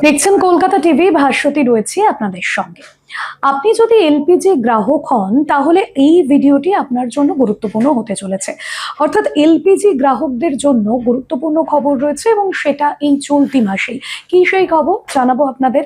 দেখছেন কলকাতা টিভি, ভাস্বতী রয়েছে আপনাদের সঙ্গে। আপনি যদি এলপিজি গ্রাহক হন তাহলে এই ভিডিওটি আপনার জন্য গুরুত্বপূর্ণ হতে চলেছে। অর্থাৎ এলপিজি গ্রাহকদের জন্য গুরুত্বপূর্ণ খবর রয়েছে এবং সেটা এই চলতি মাসেই। কি সেই খবর জানাবো আপনাদের।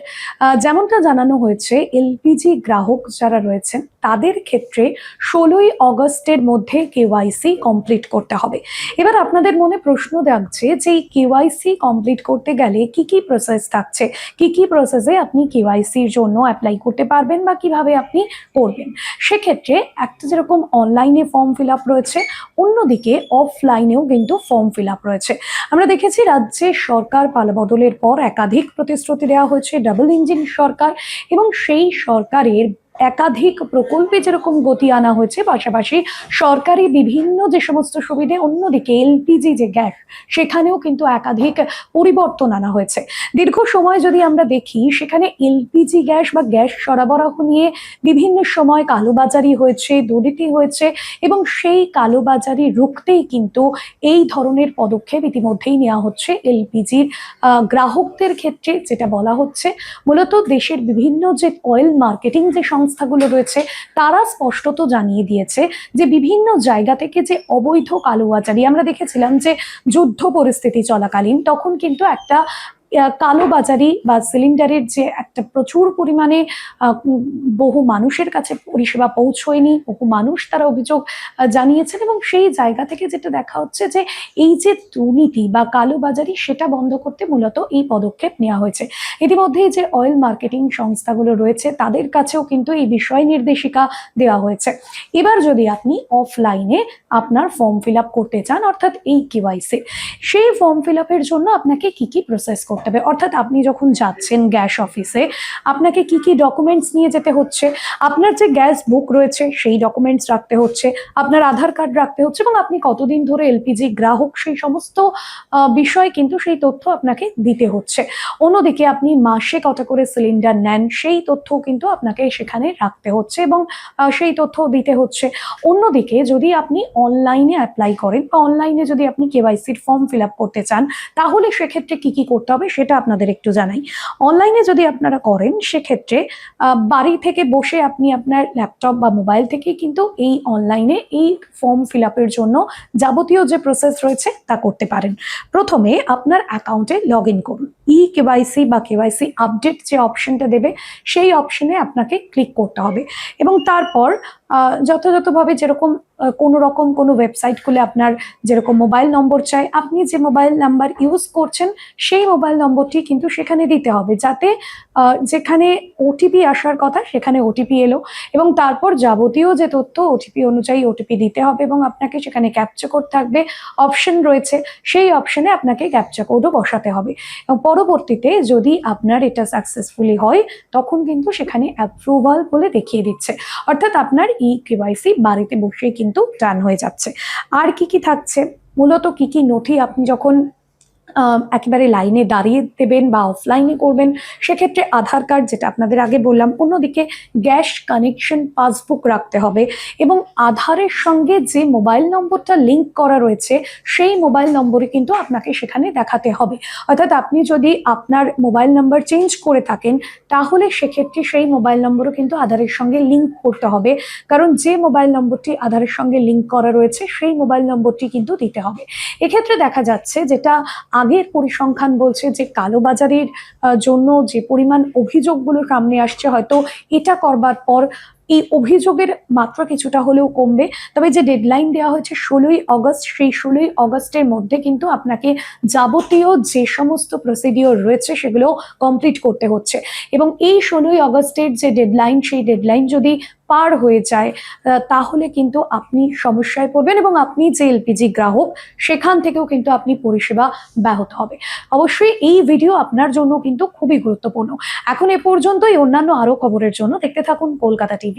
যেমনটা জানানো হয়েছে, এলপিজি গ্রাহক যারা রয়েছেন তাদের ক্ষেত্রে 16ই অগস্টের মধ্যে কেওয়াইসি কমপ্লিট করতে হবে। এবার আপনাদের মনে প্রশ্ন জাগছে যে এই কেওয়াইসি কমপ্লিট করতে গেলে কি কি প্রসেস থাকছে, কি কি প্রসেসে আপনি কেওয়াইসির জন্য অ্যাপ্লাই করতে পারবেন বা কিভাবে আপনি করবেন। সেক্ষেত্রে একটা যেরকম অনলাইনে ফর্ম ফিল আপ রয়েছে, অন্যদিকে অফলাইনেও কিন্তু ফর্ম ফিল আপ রয়েছে। আমরা দেখেছি রাজ্যে সরকার পালাবদলের পর একাধিক প্রতিশ্রুতি দেওয়া হয়েছে, ডাবল ইঞ্জিন সরকার, এবং সেই সরকারের একাধিক প্রকল্পে যেরকম গতি আনা হয়েছে, পাশাপাশি সরকারি বিভিন্ন যে সমস্ত সুবিধে, অন্যদিকে এলপিজি যে গ্যাস সেখানেও কিন্তু একাধিক পরিবর্তন আনা হয়েছে। দীর্ঘ সময় যদি আমরা দেখি, সেখানে এলপিজি গ্যাস বা গ্যাস সরবরাহ নিয়ে বিভিন্ন সময় কালোবাজারি হয়েছে, দুর্নীতি হয়েছে, এবং সেই কালোবাজারি রুখতেই কিন্তু এই ধরনের পদক্ষেপ ইতিমধ্যেই নেওয়া হচ্ছে এলপিজির গ্রাহকদের ক্ষেত্রে। যেটা বলা হচ্ছে, মূলত দেশের বিভিন্ন যে অয়েল মার্কেটিং যে সংস্থাগুলো রয়েছে তারা স্পষ্টত জানিয়ে দিয়েছে যে বিভিন্ন জায়গা থেকে যে অবৈধ কালোবাজারি আমরা দেখেছিলাম, যে যুদ্ধ পরিস্থিতি চলাকালীন তখন কিন্তু একটা কালোবাজারি বা সিলিন্ডারের যে একটা প্রচুর পরিমাণে বহু মানুষের কাছে পরিষেবা পৌঁছয়নি, বহু মানুষ তারা অভিযোগ জানিয়েছেন, এবং সেই জায়গা থেকে যেটা দেখা হচ্ছে যে এই যে দুর্নীতি বা কালোবাজারি সেটা বন্ধ করতে মূলত এই পদক্ষেপ নেওয়া হয়েছে। ইতিমধ্যেই যে অয়েল মার্কেটিং সংস্থাগুলো রয়েছে তাদের কাছেও কিন্তু এই বিষয় নির্দেশিকা দেওয়া হয়েছে। এবার যদি আপনি অফলাইনে আপনার ফর্ম ফিল আপ করতে চান, অর্থাৎ এই কেওয়াইসি, সেই ফর্ম ফিল আপের জন্য আপনাকে কি কি প্রসেস করতে হবে। অর্থাৎ আপনি যখন যাচ্ছেন গ্যাস অফিসে, আপনাকে কি কি ডকুমেন্টস নিয়ে যেতে হচ্ছে। আপনার যে গ্যাস বুক রয়েছে সেই ডকুমেন্টস রাখতে হচ্ছে, আপনার আধার কার্ড রাখতে হচ্ছে, এবং আপনি কতদিন ধরে এলপিজি গ্রাহক সেই সমস্ত বিষয় কিন্তু সেই তথ্য আপনাকে দিতে হচ্ছে। অন্যদিকে আপনি মাসে কত করে সিলিন্ডার নেন সেই তথ্যও কিন্তু আপনাকে সেখানে রাখতে হচ্ছে এবং সেই তথ্য দিতে হচ্ছে। অন্যদিকে যদি আপনি অনলাইনে অ্যাপ্লাই করেন বা অনলাইনে যদি আপনি কেওয়াইসির ফর্ম ফিল আপ করতে চান, তাহলে সেক্ষেত্রে কি কি করতে হবে সেটা আপনাদের একটু জানাই। অনলাইনে যদি আপনারা করেন, সেক্ষেত্রে বাড়ি থেকে বসে আপনি আপনার ল্যাপটপ বা মোবাইল থেকে কিন্তু এই অনলাইনে এই ফর্ম ফিল আপের জন্য যাবতীয় যে প্রসেস রয়েছে তা করতে পারেন। প্রথমে আপনার অ্যাকাউন্টে লগ ইন করুন। ই কেওয়াইসি বা কেওয়াইসি আপডেট যে অপশনটা দেবে সেই অপশনে আপনাকে ক্লিক করতে হবে, এবং তারপর যথাযথভাবে যেরকম কোনো রকম কোনো ওয়েবসাইট খুলে আপনার যেরকম মোবাইল নম্বর চাই, আপনি যে মোবাইল নাম্বার ইউজ করছেন সেই মোবাইল নম্বরটি কিন্তু সেখানে দিতে হবে, যাতে যেখানে ওটিপি আসার কথা সেখানে ওটিপি এলো, এবং তারপর যাবতীয় যে তথ্য ওটিপি অনুযায়ী ওটিপি দিতে হবে, এবং আপনাকে সেখানে ক্যাপচা কোড থাকবে, অপশন রয়েছে, সেই অপশনে আপনাকে ক্যাপচা কোডও বসাতে হবে। এবং পরবর্তীতে যদি আপনার এটা সাকসেসফুলি হয়, তখন কিন্তু সেখানে অ্যাপ্রুভাল বলে দেখিয়ে দিচ্ছে, অর্থাৎ আপনার ই কেওয়াইসি বাড়িতে বসেই কিন্তু ডান হয়ে যাচ্ছে। আর কি কি থাকছে, মূলত কি কি নথি আপনি যখন একেবারে লাইনে দাঁড়িয়ে দেবেন বা অফলাইনে করবেন, সেক্ষেত্রে আধার কার্ড, যেটা আপনাদের আগে বললাম, অন্যদিকে গ্যাস কানেকশন পাসবুক রাখতে হবে, এবং আধারের সঙ্গে যে মোবাইল নম্বরটা লিঙ্ক করা রয়েছে সেই মোবাইল নম্বরে কিন্তু আপনাকে সেখানে দেখাতে হবে। অর্থাৎ আপনি যদি আপনার মোবাইল নাম্বার চেঞ্জ করে থাকেন, তাহলে সেক্ষেত্রে সেই মোবাইল নম্বরও কিন্তু আধারের সঙ্গে লিঙ্ক করতে হবে, কারণ যে মোবাইল নম্বরটি আধারের সঙ্গে লিঙ্ক করা রয়েছে সেই মোবাইল নম্বরটি কিন্তু দিতে হবে। এক্ষেত্রে দেখা যাচ্ছে, যেটা আগের পরিসংখ্যান বলছে, যে কালোবাজারির জন্য যে পরিমাণ অভিযোগগুলো সামনে আসছে, হয়তো এটা করবার পর এই অভিযোগের মাত্রা কিছুটা হলেও কমবে। তবে যে ডেডলাইন দেওয়া হয়েছে 16ই অগস্ট, সেই 16ই অগস্টের মধ্যে কিন্তু আপনাকে যাবতীয় যে সমস্ত প্রসিডিওর রয়েছে সেগুলো কমপ্লিট করতে হচ্ছে, এবং এই 16ই অগস্টের যে ডেডলাইন, সেই ডেডলাইন যদি পার হয়ে যায় তাহলে কিন্তু আপনি সমস্যায় পড়বেন, এবং আপনি যে এলপিজি গ্রাহক সেখান থেকেও কিন্তু আপনি পরিষেবা ব্যাহত হবে। অবশ্যই এই ভিডিও আপনার জন্য কিন্তু খুবই গুরুত্বপূর্ণ। এখন এ পর্যন্তই। অন্যান্য আরো খবরের জন্য দেখতে থাকুন কলকাতা টিভি।